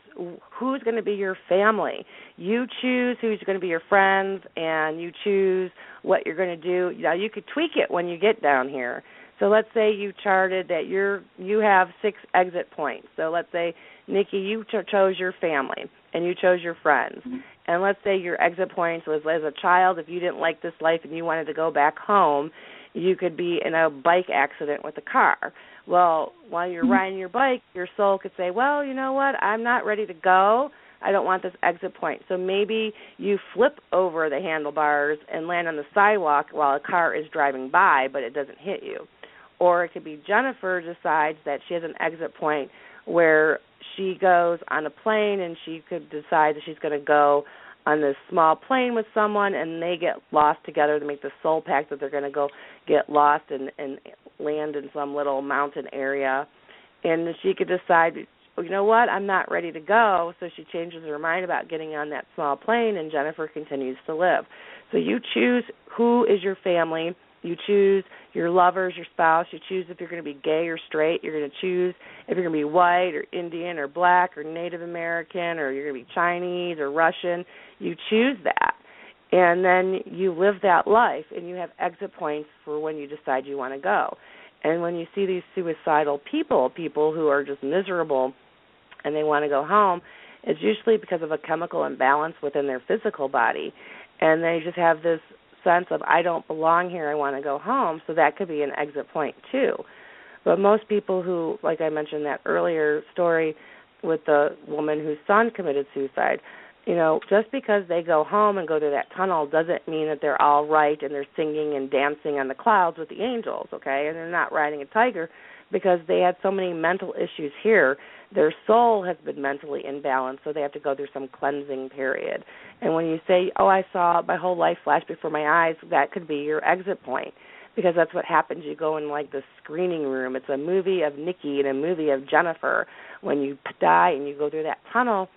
who's going to be your family. You choose who's going to be your friends, and you choose what you're going to do. You could tweak it when you get down here. So let's say you charted that you have 6 exit points. So let's say, Nikki, you chose your family, and you chose your friends. Mm-hmm. And let's say your exit points was, as a child, if you didn't like this life and you wanted to go back home, you could be in a bike accident with a car. Well, while you're riding your bike, your soul could say, well, you know what, I'm not ready to go. I don't want this exit point. So maybe you flip over the handlebars and land on the sidewalk while a car is driving by, but it doesn't hit you. Or it could be Jennifer decides that she has an exit point where she goes on a plane, and she could decide that she's going to go on this small plane with someone, and they get lost together to make the soul pact that they're going to go get lost and land in some little mountain area. And she could decide, well, you know what, I'm not ready to go, so she changes her mind about getting on that small plane, and Jennifer continues to live. So you choose who is your family. You choose your lovers, your spouse. You choose if you're going to be gay or straight. You're going to choose if you're going to be white or Indian or black or Native American, or you're going to be Chinese or Russian. You choose that. And then you live that life, and you have exit points for when you decide you want to go. And when you see these suicidal people who are just miserable and they want to go home, it's usually because of a chemical imbalance within their physical body. And they just have this sense of, I don't belong here, I want to go home. So that could be an exit point too. But most people who, like I mentioned that earlier story with the woman whose son committed suicide, just because they go home and go through that tunnel doesn't mean that they're all right and they're singing and dancing on the clouds with the angels, okay? And they're not riding a tiger, because they had so many mental issues here. Their soul has been mentally imbalanced, so they have to go through some cleansing period. And when you say, oh, I saw my whole life flash before my eyes, that could be your exit point, because that's what happens. You go in like the screening room. It's a movie of Nikki and a movie of Jennifer. When you die and you go through that tunnel,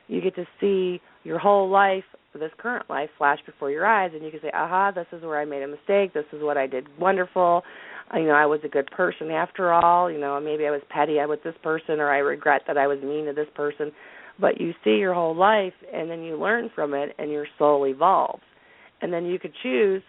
you get to see your whole life, this current life, flash before your eyes, and you can say, aha, this is where I made a mistake. This is what I did wonderful. I was a good person after all. Maybe I was petty with this person, or I regret that I was mean to this person. But you see your whole life, and then you learn from it, and your soul evolves. And then you could choose,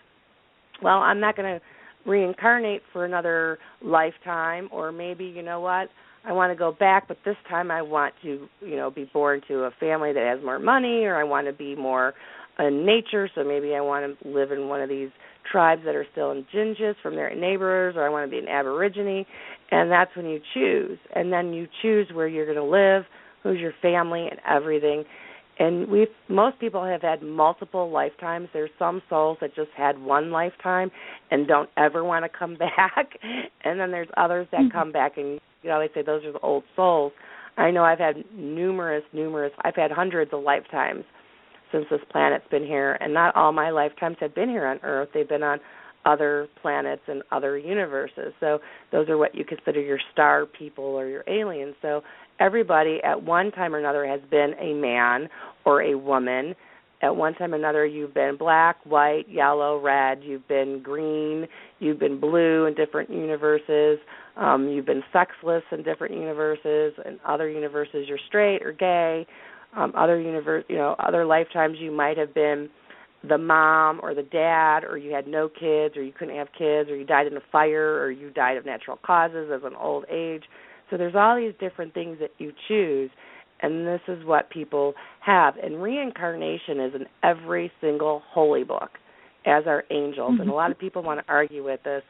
well, I'm not going to reincarnate for another lifetime, or maybe, you know what, I want to go back, but this time I want to, be born to a family that has more money, or I want to be more in nature, so maybe I want to live in one of these tribes that are still indigenous from their neighbors, or I want to be an Aborigine, and that's when you choose. And then you choose where you're going to live, who's your family, and everything. And most people have had multiple lifetimes. There's some souls that just had one lifetime and don't ever want to come back, and then there's others that come back, and they say those are the old souls. I know I've had I've had hundreds of lifetimes since this planet's been here, and not all my lifetimes have been here on Earth. They've been on other planets and other universes. So those are what you consider your star people or your aliens. So everybody at one time or another has been a man or a woman. At one time or another, you've been black, white, yellow, red. You've been green. You've been blue in different universes. You've been sexless in different universes. In other universes, you're straight or gay. Other lifetimes, you might have been the mom or the dad, or you had no kids, or you couldn't have kids, or you died in a fire, or you died of natural causes as an old age. So there's all these different things that you choose. And this is what people have. And reincarnation is in every single holy book, as are angels. And a lot of people want to argue with this.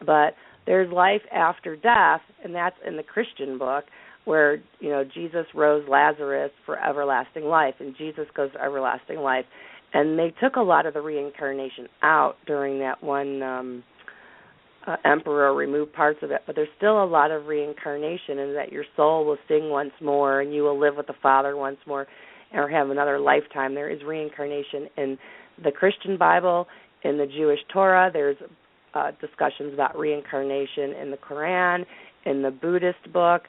But there's life after death, and that's in the Christian book, where, Jesus rose Lazarus for everlasting life, and Jesus goes to everlasting life. And they took a lot of the reincarnation out during that one emperor, removed parts of it, but there's still a lot of reincarnation, in that your soul will sing once more and you will live with the Father once more or have another lifetime. There is reincarnation in the Christian Bible, in the Jewish Torah. There's discussions about reincarnation in the Quran, in the Buddhist book,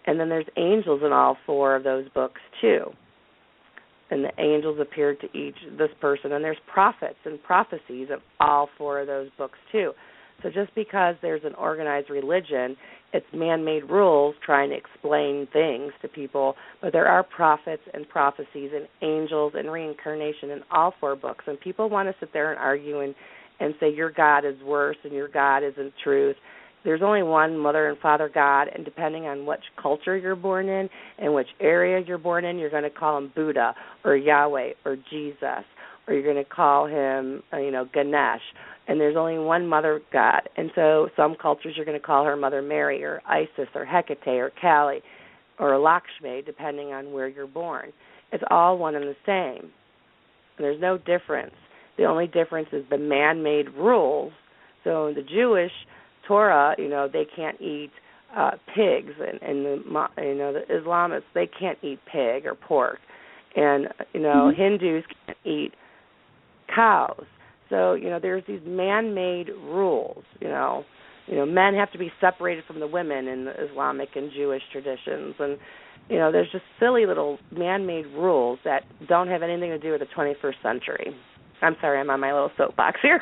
and then there's angels in all four of those books too. And the angels appeared to this person, and there's prophets and prophecies of all four of those books too. So just because there's an organized religion, it's man-made rules trying to explain things to people, but there are prophets and prophecies and angels and reincarnation in all four books. And people want to sit there and argue and say your God is worse and your God isn't truth. There's only one Mother and Father God, and depending on which culture you're born in and which area you're born in, you're going to call him Buddha or Yahweh or Jesus, or you're going to call him, Ganesh. And there's only one Mother God. And so some cultures you're going to call her Mother Mary or Isis or Hecate or Kali or Lakshmi, depending on where you're born. It's all one and the same. There's no difference. The only difference is the man-made rules. So in the Jewish Torah, they can't eat pigs, and the Islamists, they can't eat pig or pork. And, Hindus can't eat cows. So, there's these man-made rules, men have to be separated from the women in the Islamic and Jewish traditions. And, there's just silly little man-made rules that don't have anything to do with the 21st century. I'm sorry, I'm on my little soapbox here.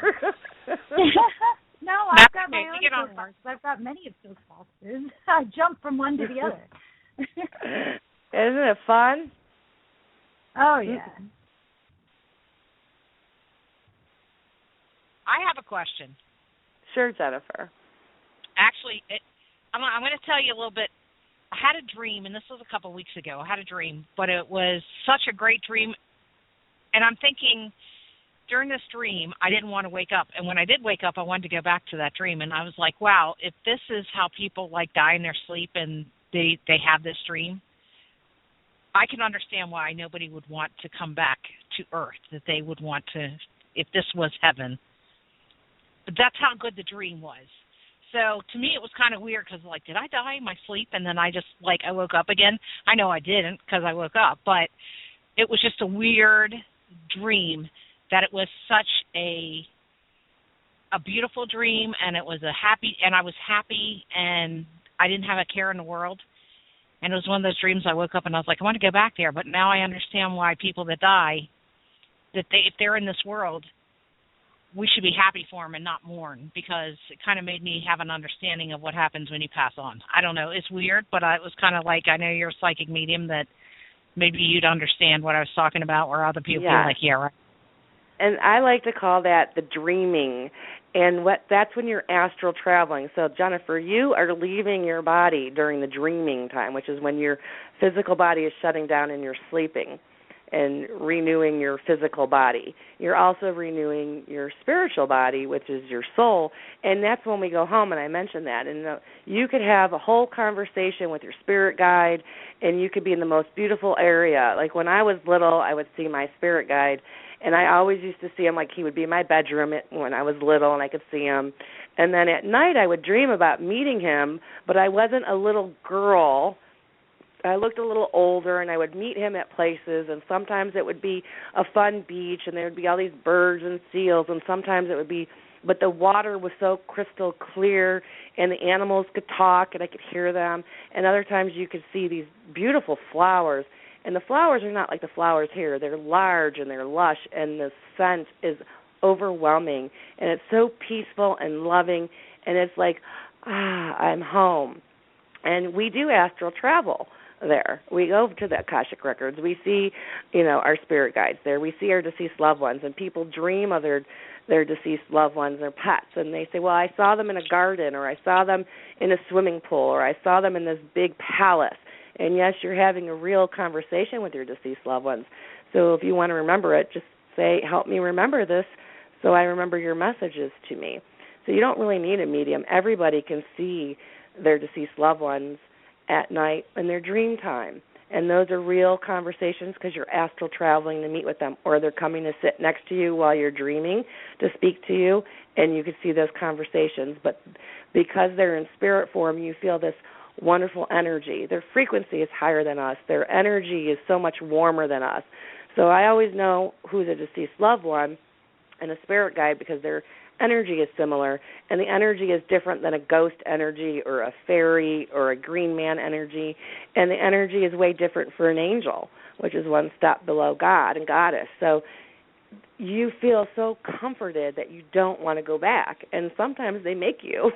No, I've got my own soapbox. I've got many of those boxes. I jump from one to the other. Isn't it fun? Oh, yeah. I have a question. Sure, Jennifer. Actually, I'm going to tell you a little bit. I had a dream, and this was a couple of weeks ago. I had a dream, but it was such a great dream. And I'm thinking, during this dream, I didn't want to wake up. And when I did wake up, I wanted to go back to that dream. And I was like, wow, if this is how people die in their sleep and they have this dream, I can understand why nobody would want to come back to Earth, that they would want to, if this was heaven. But that's how good the dream was. So to me, it was kind of weird because, did I die in my sleep? And then I just, I woke up again. I know I didn't because I woke up, but it was just a weird dream that it was such a beautiful dream, and it was and I was happy, and I didn't have a care in the world. And it was one of those dreams I woke up and I was like, I want to go back there. But now I understand why people that die, if they're in this world, we should be happy for them and not mourn, because it kind of made me have an understanding of what happens when you pass on. I don't know. It's weird, but it was kind of I know you're a psychic medium, that maybe you'd understand what I was talking about, where other people feel yeah, right. And I like to call that the dreaming. And that's when you're astral traveling. So, Jennifer, you are leaving your body during the dreaming time, which is when your physical body is shutting down and you're sleeping and renewing your physical body. You're also renewing your spiritual body, which is your soul, and that's when we go home, and I mentioned that. And you could have a whole conversation with your spirit guide, and you could be in the most beautiful area. Like when I was little, I would see my spirit guide, and I always used to see him he would be in my bedroom when I was little, and I could see him. And then at night I would dream about meeting him, but I wasn't a little girl. I looked a little older, and I would meet him at places, and sometimes it would be a fun beach, and there would be all these birds and seals, and sometimes it would be but the water was so crystal clear, and the animals could talk, and I could hear them. And other times you could see these beautiful flowers, and the flowers are not like the flowers here. They're large and they're lush, and the scent is overwhelming, and it's so peaceful and loving, and it's like, I'm home. And we do astral travel there. We go to the Akashic Records. We see, our spirit guides there. We see our deceased loved ones, and people dream of their deceased loved ones, their pets, and they say, well, I saw them in a garden, or I saw them in a swimming pool, or I saw them in this big palace. And yes, you're having a real conversation with your deceased loved ones. So if you want to remember it, just say, help me remember this so I remember your messages to me. So you don't really need a medium. Everybody can see their deceased loved ones at night in their dream time. And those are real conversations because you're astral traveling to meet with them, or they're coming to sit next to you while you're dreaming to speak to you, and you can see those conversations. But because they're in spirit form, you feel this wonderful energy. Their frequency is higher than us. Their energy is so much warmer than us. So I always know who's a deceased loved one and a spirit guide because their energy is similar, and the energy is different than a ghost energy or a fairy or a green man energy, and the energy is way different for an angel, which is one step below God and Goddess. So you feel so comforted that you don't want to go back, and sometimes they make you.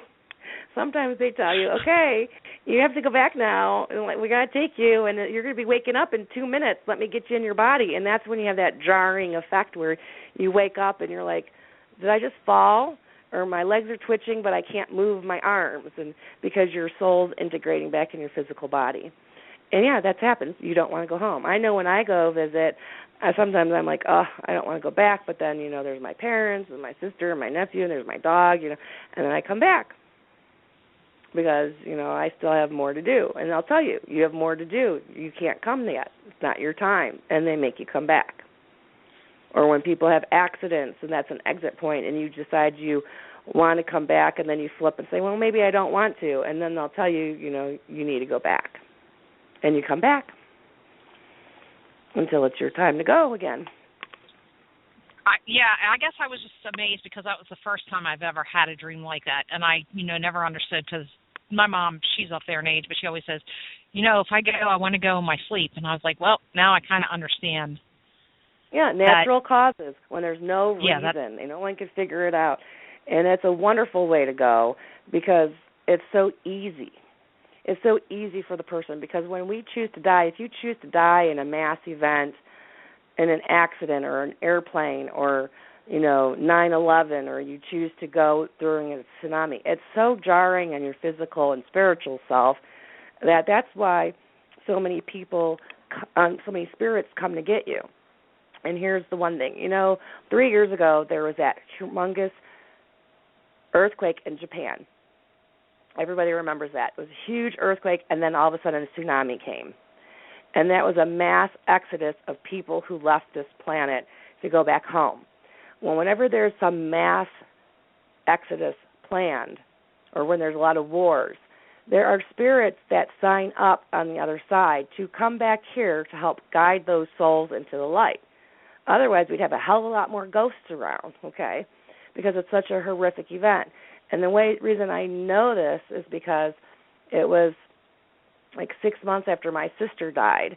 Sometimes they tell you, okay, you have to go back now, and we got to take you, and you're going to be waking up in 2 minutes. Let me get you in your body. And that's when you have that jarring effect where you wake up and you're like, did I just fall? Or my legs are twitching, but I can't move my arms, and because your soul's integrating back in your physical body. And, yeah, that's happened. You don't want to go home. I know when I go visit, sometimes I'm like, I don't want to go back, but then, there's my parents and my sister and my nephew, and there's my dog, and then I come back because, I still have more to do. And I'll tell you, you have more to do. You can't come yet. It's not your time, and they make you come back. Or when people have accidents and that's an exit point and you decide you want to come back and then you flip and say, well, maybe I don't want to. And then they'll tell you, you need to go back. And you come back until it's your time to go again. I guess I was just amazed because that was the first time I've ever had a dream like that. And I, never understood because my mom, she's up there in age, but she always says, if I go, I want to go in my sleep. And I was like, well, now I kind of understand. Yeah, natural causes, when there's no reason. No one can figure it out. And it's a wonderful way to go because it's so easy. It's so easy for the person because when we choose to die, if you choose to die in a mass event, in an accident or an airplane or, 9/11, or you choose to go during a tsunami, it's so jarring on your physical and spiritual self that's why so many people, so many spirits come to get you. And here's the one thing. 3 years ago, there was that humongous earthquake in Japan. Everybody remembers that. It was a huge earthquake, and then all of a sudden a tsunami came. And that was a mass exodus of people who left this planet to go back home. Well, whenever there's some mass exodus planned, or when there's a lot of wars, there are spirits that sign up on the other side to come back here to help guide those souls into the light. Otherwise, we'd have a hell of a lot more ghosts around, okay, because it's such a horrific event. And the reason I know this is because it was like 6 months after my sister died.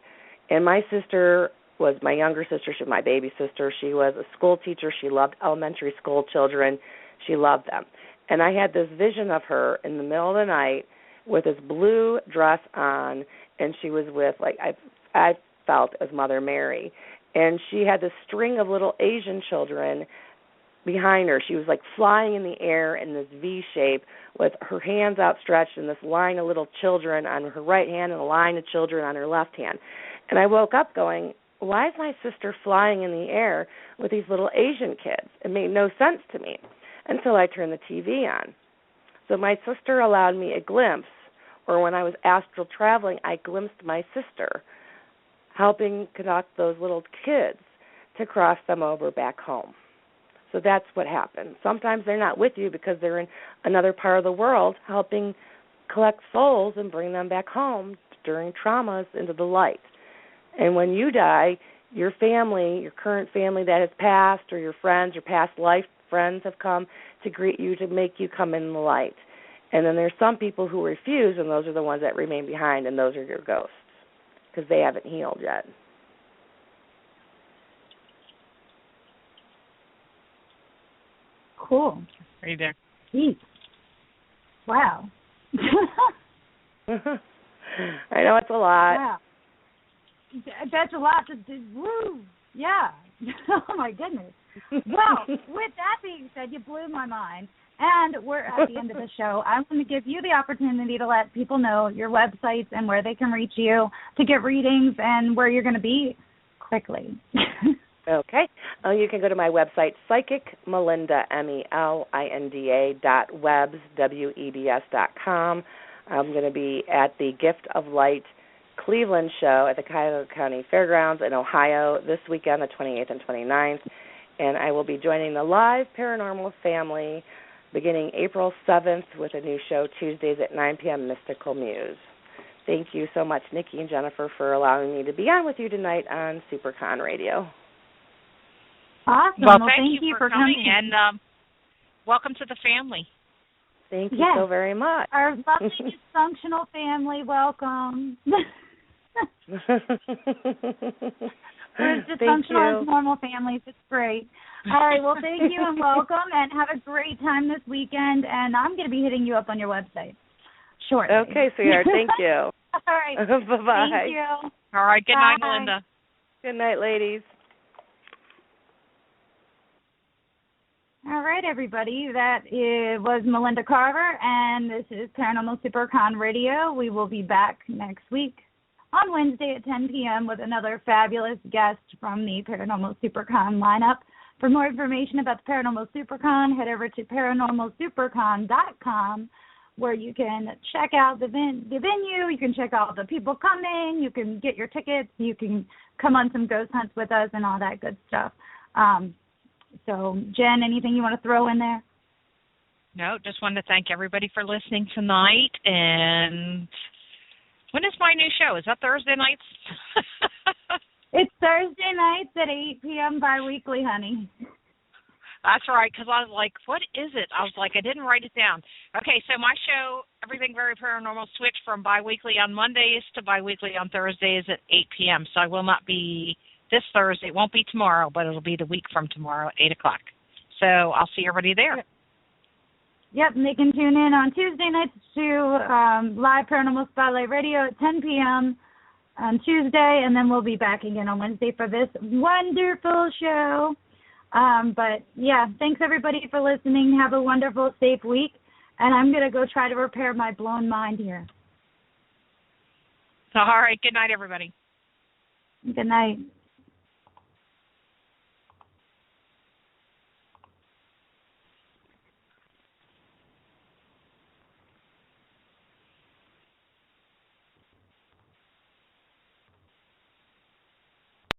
And my sister was my younger sister. She was my baby sister. She was a school teacher. She loved elementary school children. She loved them. And I had this vision of her in the middle of the night with this blue dress on, and she was with, I felt as Mother Mary. And she had this string of little Asian children behind her. She was flying in the air in this V shape with her hands outstretched and this line of little children on her right hand and a line of children on her left hand. And I woke up going, why is my sister flying in the air with these little Asian kids? It made no sense to me until I turned the TV on. So my sister allowed me a glimpse, or when I was astral traveling, I glimpsed my sister helping conduct those little kids to cross them over back home. So that's what happened. Sometimes they're not with you because they're in another part of the world helping collect souls and bring them back home during traumas into the light. And when you die, your family, your current family that has passed, or your friends, your past life friends have come to greet you, to make you come in the light. And then there's some people who refuse, and those are the ones that remain behind, and those are your ghosts because they haven't healed yet. Cool. Are you there? Jeez. Wow. I know it's a lot. Wow. That's a lot to do. Woo. Yeah. Oh, my goodness. Well, with that being said, you blew my mind. And we're at the end of the show. I'm going to give you the opportunity to let people know your websites and where they can reach you to get readings and where you're going to be quickly. Okay. You can go to my website, psychicmelinda, MELINDA.webs, WEBS.com. I'm going to be at the Gift of Light Cleveland show at the Cuyahoga County Fairgrounds in Ohio this weekend, the 28th and 29th. And I will be joining the Live Paranormal family beginning April 7th with a new show Tuesdays at 9 p.m., Mystical Muse. Thank you so much, Nikki and Jennifer, for allowing me to be on with you tonight on SuperCon Radio. Awesome. Well, thank you for coming, and welcome to the family. Thank you so very much. Our lovely dysfunctional family, welcome. There's dysfunctional and normal families. It's great. All right, well, thank you and welcome, and have a great time this weekend, and I'm going to be hitting you up on your website shortly. Okay, sweetheart. Thank you. All right. Bye-bye. Thank you. All right, good night, Bye. Melinda. Good night, ladies. All right, everybody. That was Melinda Carver, and this is Paranormal SuperCon Radio. We will be back next week on Wednesday at 10 p.m. with another fabulous guest from the Paranormal SuperCon lineup. For more information about the Paranormal SuperCon, head over to paranormalsupercon.com, where you can check out the venue, you can check out the people coming, you can get your tickets, you can come on some ghost hunts with us and all that good stuff. So, Jen, anything you want to throw in there? No, just wanted to thank everybody for listening tonight. And when is my new show? Is that Thursday nights? It's Thursday nights at 8 p.m. bi-weekly, honey. That's right, because I was like, what is it? I was like, I didn't write it down. Okay, so my show, Everything Very Paranormal, switched from bi-weekly on Mondays to bi-weekly on Thursdays at 8 p.m., so I will not be this Thursday. It won't be tomorrow, but it'll be the week from tomorrow at 8 o'clock. So I'll see everybody there. Yep, and they can tune in on Tuesday nights to Live Paranormal Spotlight Radio at 10 p.m. on Tuesday, and then we'll be back again on Wednesday for this wonderful show. But, yeah, thanks, everybody, for listening. Have a wonderful, safe week, and I'm going to go try to repair my blown mind here. All right, good night, everybody. Good night.